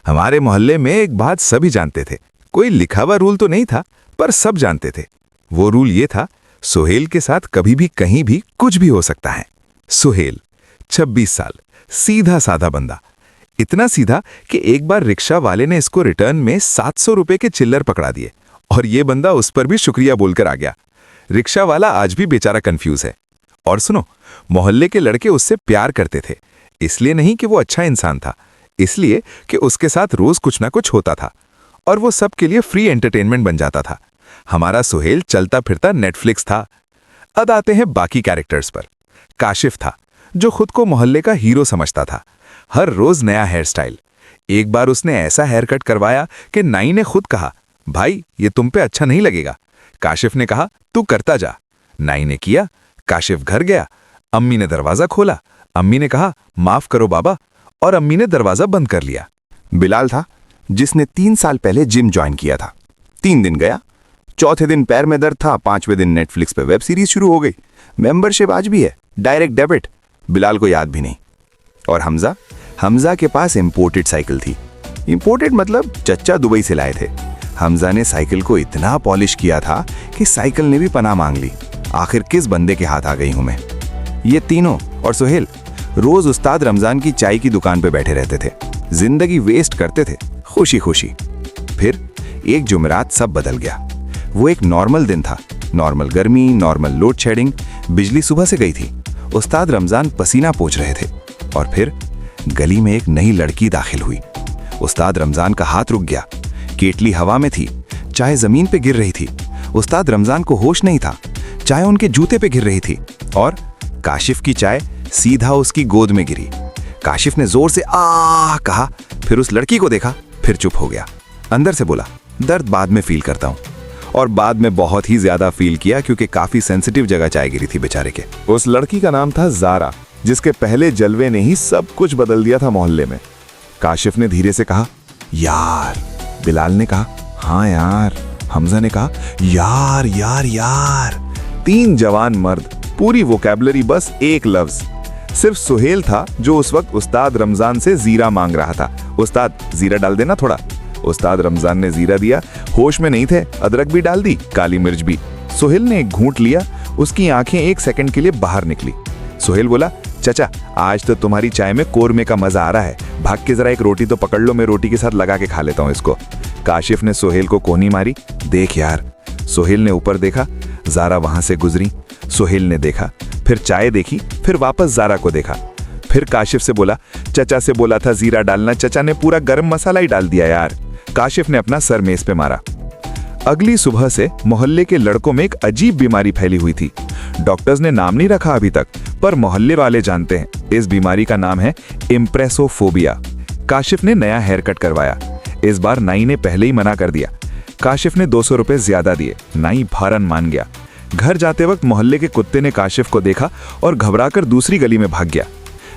हमारे मोहल्ले में एक बात सभी जानते थे। कोई लिखा हुआ रूल तो नहीं था, पर सब जानते थे। वो रूल ये था, सुहेल के साथ कभी भी कहीं भी कुछ भी हो सकता है। सुहेल 26 साल, सीधा साधा बंदा। इतना सीधा कि एक बार रिक्शा वाले ने इसको रिटर्न में 700 रुपए के चिल्लर पकड़ा दिए और ये बंदा उस पर भी शुक्रिया बोलकर आ गया। रिक्शा वाला आज भी बेचारा कंफ्यूज है। और सुनो, मोहल्ले के लड़के उससे प्यार करते थे, इसलिए नहीं कि वो अच्छा इंसान था, इसलिए कि उसके साथ रोज कुछ ना कुछ होता था और वो सबके लिए फ्री एंटरटेनमेंट बन जाता था। हमारा सुहेल चलता फिरता नेटफ्लिक्स था। अब आते हैं बाकी कैरेक्टर्स पर। काशिफ था, जो खुद को मोहल्ले का हीरो समझता था। हर रोज नया हेयर स्टाइल। एक बार उसने ऐसा हेयर कट करवाया कि नाई ने खुद कहा, भाई ये तुम पे अच्छा नहीं लगेगा। काशिफ ने कहा, तू करता जा। नाई ने किया। काशिफ घर गया। अम्मी ने दरवाजा खोला। अम्मी ने कहा, माफ करो बाबा, और अम्मी ने दरवाजा बंद कर लिया। बिलाल था, जिसने 3 साल पहले जिम ज्वाइन किया था। 3 दिन गया, चौथे दिन पैर में दर्द था, 5वें दिन नेटफ्लिक्स पे वेब सीरीज शुरू हो गई। मेंबरशिप आज भी है, डायरेक्ट डेबिट। बिलाल को याद भी नहीं। और हमजा के पास इंपोर्टेड साइकिल थी। इंपोर्टेड मतलब चच्चा दुबई से लाए थे। हमजा ने साइकिल को इतना पॉलिश किया था कि साइकिल ने भी पनाह मांग ली। आखिर किस बंदे के हाथ आ गई हूं मैं। ये तीनों और सुहेल रोज उस्ताद रमजान की चाय की दुकान पे बैठे रहते थे। जिंदगी वेस्ट करते थे, खुशी खुशी। फिर एक जुमेरात सब बदल गया। वो एक नॉर्मल दिन था। नॉर्मल गर्मी, नॉर्मल लोड शेडिंग। बिजली सुबह से गई थी। उस्ताद रमजान पसीना पोंछ रहे थे और फिर गली में एक नई लड़की दाखिल हुई। उस्ताद रमजान का हाथ रुक गया। केटली हवा में थी, चाय जमीन पे गिर रही थी। उस्ताद रमजान को होश नहीं था। चाय उनके जूते पे गिर रही थी और काशिफ की चाय सीधा उसकी गोद में गिरी। काशिफ ने जोर से आह कहा, फिर उस लड़की को देखा, फिर चुप हो गया। अंदर से बोला, दर्द बाद में फील करता हूं। और बाद में बहुत ही ज्यादा फील किया, क्योंकि काफी सेंसिटिव जगह चाय गिरी थी बेचारे के। उस लड़की का नाम था ज़ारा, जिसके पहले जलवे ने ही सब कुछ बदल दिया था मोहल्ले में। काशिफ ने धीरे से कहा, यार। बिलाल ने कहा, हाँ यार। हमजा ने कहा, यार यार यार। 3 जवान मर्द, पूरी वोकैबुलरी बस एक लफ्ज। सिर्फ सुहेल था जो उस वक्त उस्ताद रमजान से जीरा मांग रहा था। उस्ताद जीरा डाल देना थोड़ा। उस्ताद रमजान ने जीरा दिया। होश में नहीं थे, अदरक भी डाल दी, काली मिर्च भी। सुहेल ने एक घूंट लिया। उसकी आंखें 1 सेकंड के लिए बाहर निकली। सुहेल बोला, चचा आज तो तुम्हारी चाय में कोरमे का मजा आ रहा है। भाग के जरा एक रोटी तो पकड़ लो, मैं रोटी के साथ लगा के खा लेता हूँ इसको। काशिफ ने सुहेल को कोहनी मारी। देख यार। सुहेल ने ऊपर देखा, ज़ारा वहां से गुजरी। सुहेल ने देखा, फिर चाय देखी, फिर वापस ज़ारा को देखा। फिर काशिफ से बोला, चचा से बोला था जीरा डालना, चचा ने पूरा गरम मसाला ही डाल दिया यार। काशिफ ने अपना सर मेज पे मारा। अगली सुबह से मोहल्ले के लड़कों में एक अजीब बीमारी फैली हुई थी। डॉक्टर्स ने नाम नहीं रखा अभी तक, पर मोहल्ले वाले जानते हैं। इस बीमारी का नाम है इम्प्रेसोफोबिया। काशिफ ने नया हेयर कट करवाया। इस बार नाई ने पहले ही मना कर दिया। काशिफ ने 200 रुपए ज्यादा दिए। नाई भारन मान गया। घर जाते वक्त मोहल्ले के कुत्ते ने काशिफ को देखा और घबराकर दूसरी गली में भाग गया।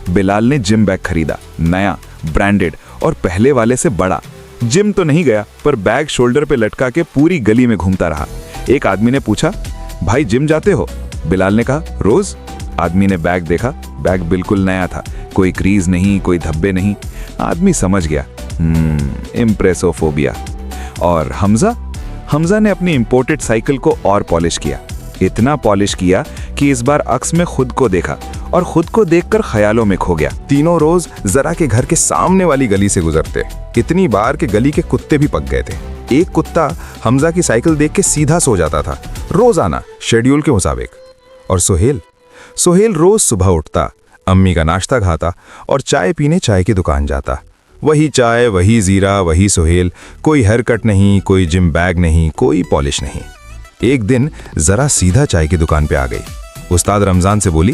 बिलाल ने जिम बैग खरीदा, नया, ब्रांडेड और पहले वाले से बड़ा। जिम तो नहीं गया, पर बैग शोल्डर पे लटका के पूरी गली में घूमता रहा। एक आदमी ने पूछा, भाई जिम जाते हो? बिलाल ने कहा, रोज। आदमी ने बैग देखा। बैग बिल्कुल नया था, कोई क्रीज नहीं, कोई धब्बे नहीं। आदमी समझ गया, इम्प्रेसोफोबिया। और हमजा ने अपनी इंपोर्टेड साइकिल को और पॉलिश किया। इतना पॉलिश किया कि इस बार अक्स में खुद को देखा और खुद को देखकर ख्यालों में खो गया। तीनों रोज जरा के घर के सामने वाली गली से गुजरते, इतनी बार के गली के कुत्ते भी पक गए थे। एक कुत्ता हमजा की साइकिल देख के सीधा सो जाता था, रोजाना शेड्यूल के मुताबिक। और सुहेल रोज सुबह उठता, अम्मी का नाश्ता खाता और चाय पीने चाय की दुकान जाता। वही चाय, वही जीरा, वही सुहेल। कोई हेयर कट नहीं, कोई जिम बैग नहीं, कोई पॉलिश नहीं। एक दिन जरा सीधा चाय की दुकान पे आ गई। उस्ताद रमजान से बोली,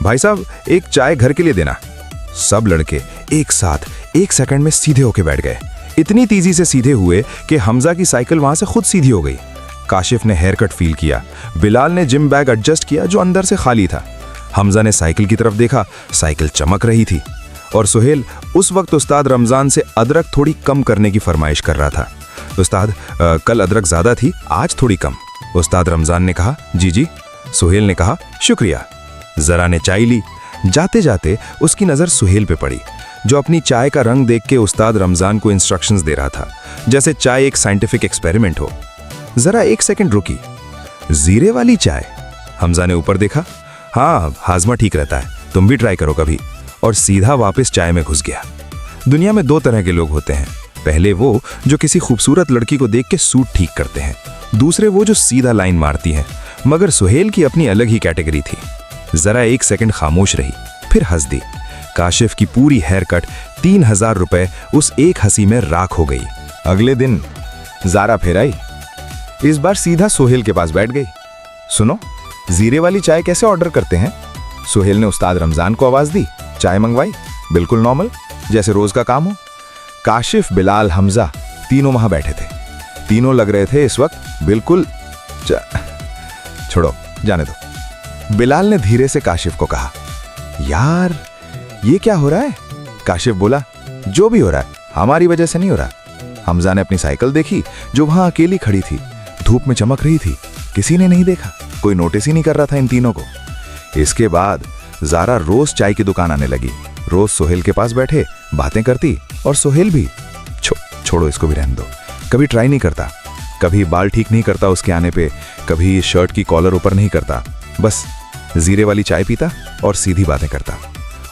भाई साहब एक चाय घर के लिए देना। सब लड़के एक साथ 1 सेकंड में सीधे होके बैठ गए। इतनी तेजी से सीधे हुए कि हमजा की साइकिल वहां से खुद सीधी हो गई। काशिफ ने हेयर कट फील किया। बिलाल ने जिम बैग एडजस्ट किया जो अंदर से खाली था। हमजा ने साइकिल की तरफ देखा, साइकिल चमक रही थी। और सुहेल उस वक्त उस्ताद रमजान से अदरक थोड़ी कम करने की फरमाइश कर रहा था। उस्ताद कल अदरक ज्यादा थी, आज थोड़ी कम। उस्ताद रमजान ने कहा, जी जी। सुहेल ने कहा, शुक्रिया। जरा ने चाय ली। जाते जाते उसकी नजर सुहेल पे पड़ी। जो अपनी चाय का रंग देख के उस्ताद रमजान को इंस्ट्रक्शंस दे रहा था, जैसे चाय एक साइंटिफिक एक्सपेरिमेंट हो। जरा एक सेकंड रुकी, जीरे वाली चाय? हमजा ने ऊपर देखा। हाँ, हाजमा ठीक रहता है, तुम भी ट्राई करो कभी। और सीधा वापस चाय में घुस गया। दुनिया में दो तरह के लोग होते हैं, पहले वो जो किसी खूबसूरत लड़की को देख के सूट ठीक करते हैं, दूसरे वो जो सीधा लाइन मारती हैं। मगर सुहेल की अपनी अलग ही कैटेगरी थी। जरा एक सेकंड खामोश रही, फिर हंस दी। काशिफ की पूरी हेयर कट 3000 रुपए उस एक हंसी में राख हो गई। अगले दिन जारा फिर आई। इस बार सीधा सोहेल के पास बैठ गई। सुनो, जीरे वाली चाय कैसे ऑर्डर करते हैं? सोहेल ने उस्ताद रमजान को आवाज दी। चाय मंगवाई, बिल्कुल नॉर्मल, जैसे रोज का काम हो। काशिफ, बिलाल, हमजा तीनों वहां बैठे थे। तीनों लग रहे थे इस वक्त बिल्कुल छोड़ो, जाने दो। बिलाल ने धीरे से काशिफ को कहा, यार ये क्या हो रहा है? काशिफ बोला, जो भी हो रहा है हमारी वजह से नहीं हो रहा। हमजा ने अपनी साइकिल देखी जो वहां अकेली खड़ी थी, धूप में चमक रही थी। किसी ने नहीं देखा, कोई नोटिस ही नहीं कर रहा था इन तीनों को। इसके बाद जारा रोज चाय की दुकान आने लगी। रोज सोहेल के पास बैठे बातें करती, और सोहेल भी छोड़ो, इसको भी रहने दो। कभी ट्राई नहीं करता, कभी बाल ठीक नहीं करता उसके आने पे, कभी शर्ट की कॉलर ऊपर नहीं करता, बस जीरे वाली चाय पीता और सीधी बातें करता।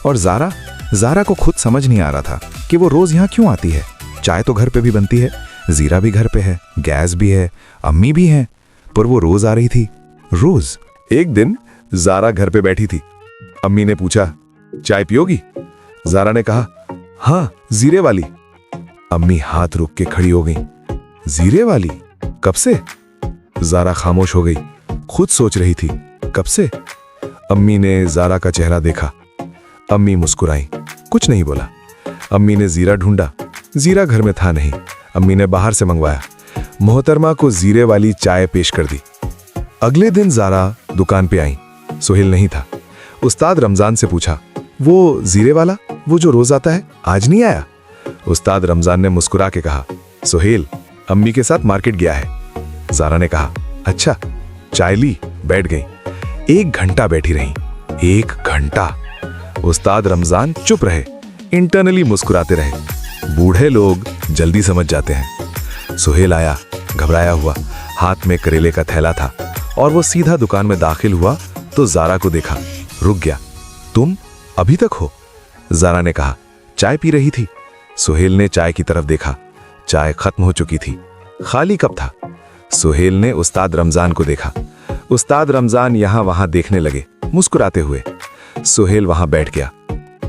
और जारा को खुद समझ नहीं आ रहा था कि वो रोज यहाँ क्यों आती है। चाय तो घर पे भी बनती है, जीरा भी घर पे है, गैस भी है, अम्मी भी है, पर वो रोज आ रही थी, रोज। एक दिन जारा घर पे बैठी थी। अम्मी ने पूछा, चाय पियोगी? जारा ने कहा, हाँ, जीरे वाली। अम्मी हाथ रोक के खड़ी हो गई। जीरे वाली? कब से? जारा खामोश हो गई, खुद सोच रही थी, कब से? अम्मी ने जारा का चेहरा देखा। अम्मी मुस्कुराई, कुछ नहीं बोला। अम्मी ने जीरा ढूंढा, जीरा घर में था नहीं। अम्मी ने बाहर से मंगवाया। मोहतरमा को जीरे वाली चाय पेश कर दी। अगले दिन जारा दुकान पे आई। सोहेल नहीं था। उस्ताद रमजान से पूछा, वो जीरे वाला, वो जो रोज आता है, आज नहीं आया? उस्ताद रमजान ने मुस्कुरा के कहा, सोहेल अम्मी के साथ मार्केट गया है। जारा ने कहा, अच्छा। चाय ली, बैठ गई। 1 घंटा बैठी रही, 1 घंटा। उस्ताद रमजान चुप रहे, इंटरनली मुस्कुराते रहे। बूढ़े लोग जल्दी समझ जाते हैं। सोहेल आया, घबराया हुआ, हाथ में करेले का थैला था, और वो सीधा दुकान में दाखिल हुआ तो जारा को देखा, रुक गया। तुम अभी तक हो? जारा ने कहा, चाय पी रही थी। सोहेल ने चाय की तरफ देखा, चाय खत्म हो चुकी थी, खाली कप था। सोहेल ने उस्ताद रमजान को देखा। उस्ताद रमजान यहां वहां देखने लगे, मुस्कुराते हुए। सोहेल वहां बैठ गया।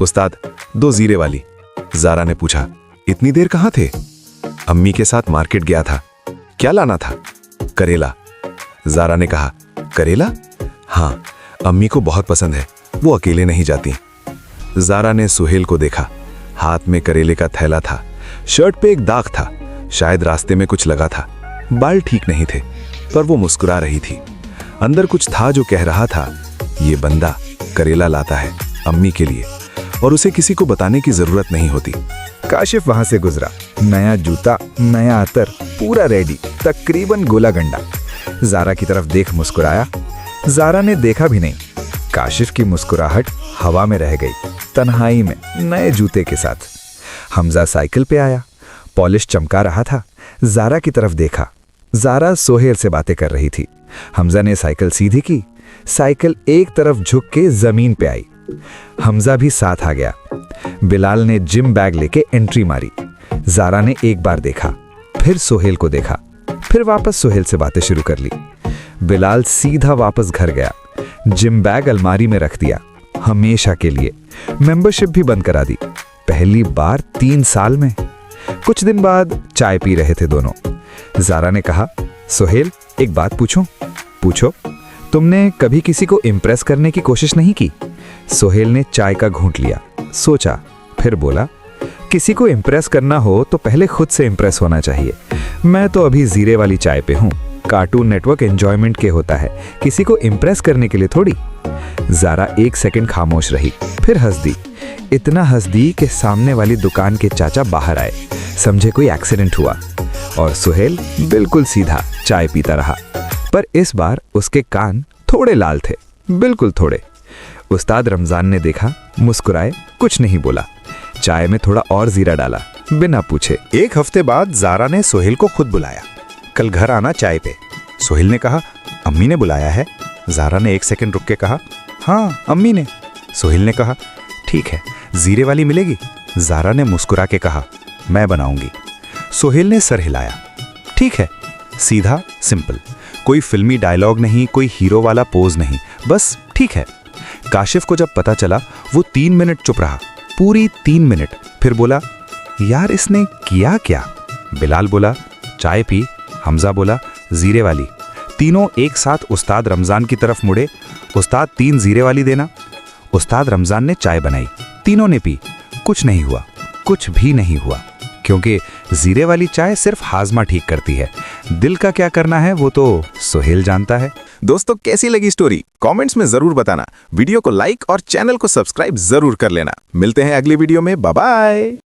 उस्ताद, 2 जीरे वाली। जारा ने पूछा, इतनी देर कहां थे? अम्मी के साथ मार्केट गया था। क्या लाना था? करेला। जारा ने कहा, करेला? हाँ, अम्मी को बहुत पसंद है, वो अकेले नहीं जाती। जारा ने सोहेल को देखा, हाथ में करेले का थैला था, शर्ट पे एक दाग था, शायद रास्ते में कुछ लगा था। बाल ठीक नहीं थे, पर वो मुस्कुरा रही थी। अंदर कुछ था जो कह रहा था, ये बंदा करेला लाता है अम्मी के लिए, और उसे किसी को बताने की जरूरत नहीं होती। काशिफ वहां से गुजरा, नया जूता, नया अतर, पूरा रेडी, तकरीबन गोला गंडा। जारा की तरफ देख मुस्कुराया। जारा ने देखा भी नहीं। काशिफ की मुस्कुराहट हवा में रह गई, तन्हाई में, नए जूते के साथ। हमजा साइकिल पे आया, पॉलिश चमका रहा था। जारा की तरफ देखा। जारा सोहेल से बातें कर रही थी। हमजा ने साइकिल सीधी की। साइकिल एक तरफ झुक के जमीन पे आई। हमजा भी साथ आ गया। बिलाल ने जिम बैग लेके एंट्री मारी। जारा ने एक बार देखा, फिर सोहेल को देखा, फिर वापस सोहेल से बातें शुरू कर ली। बिलाल सीधा वापस घर गया, जिम बैग अलमारी में रख दिया, हमेशा के लिए। मेंबरशिप भी बंद करा दी, पहली बार 3 साल में। कुछ दिन बाद चाय पी रहे थे दोनों। जारा ने कहा, सोहेल एक बात पूछूं? पूछो। तुमने कभी किसी को इम्प्रेस करने की कोशिश नहीं की? सोहेल ने चाय का घूंट लिया, सोचा, फिर बोला, किसी को इम्प्रेस करना हो तो पहले खुद से इम्प्रेस होना चाहिए। मैं तो अभी जीरे वाली चाय पे हूं। कार्टून नेटवर्क एंजॉयमेंट के होता है, किसी को इम्प्रेस करने के लिए थोड़ी। जारा 1 सेकंड खामोश रही, फिर हंस दी। इतना हंस दी कि सामने वाली दुकान के चाचा बाहर आए, समझे कोई एक्सीडेंट हुआ। और सुहेल बिल्कुल सीधा चाय पीता रहा, पर इस बार उसके कान थोड़े लाल थे, बिल्कुल थोड़े। उस्ताद रमजान ने देखा, मुस्कुराए, कुछ नहीं बोला। चाय में थोड़ा और जीरा डाला, बिना पूछे। एक हफ्ते बाद जारा ने सोहेल को खुद बुलाया। कल घर आना चाय पे। सोहेल ने कहा, अम्मी ने बुलाया है। जारा ने 1 सेकंड रुक के कहा, हाँ अम्मी ने। सोहेल ने कहा, ठीक है, जीरे वाली मिलेगी? जारा ने मुस्कुरा के कहा, मैं बनाऊंगी। सोहेल ने सर हिलाया। ठीक है, सीधा सिंपल, कोई फिल्मी डायलॉग नहीं, कोई हीरो वाला पोज नहीं, बस ठीक है। काशिफ को जब पता चला वो 3 मिनट चुप रहा, पूरी 3 मिनट। फिर बोला, यार इसने किया क्या? बिलाल बोला, चाय पी। हमजा बोला, जीरे वाली। तीनों एक साथ उस्ताद रमजान की तरफ मुड़े। उस्ताद 3 जीरे वाली देना। उस्ताद रमजान ने चाय बनाई, तीनों ने पी। कुछ नहीं हुआ, कुछ भी नहीं हुआ, क्योंकि जीरे वाली चाय सिर्फ हाजमा ठीक करती है। दिल का क्या करना है वो तो सोहेल जानता है। दोस्तों, कैसी लगी स्टोरी कमेंट्स में जरूर बताना। वीडियो को लाइक और चैनल को सब्सक्राइब जरूर कर लेना। मिलते हैं अगली वीडियो में। Bye bye.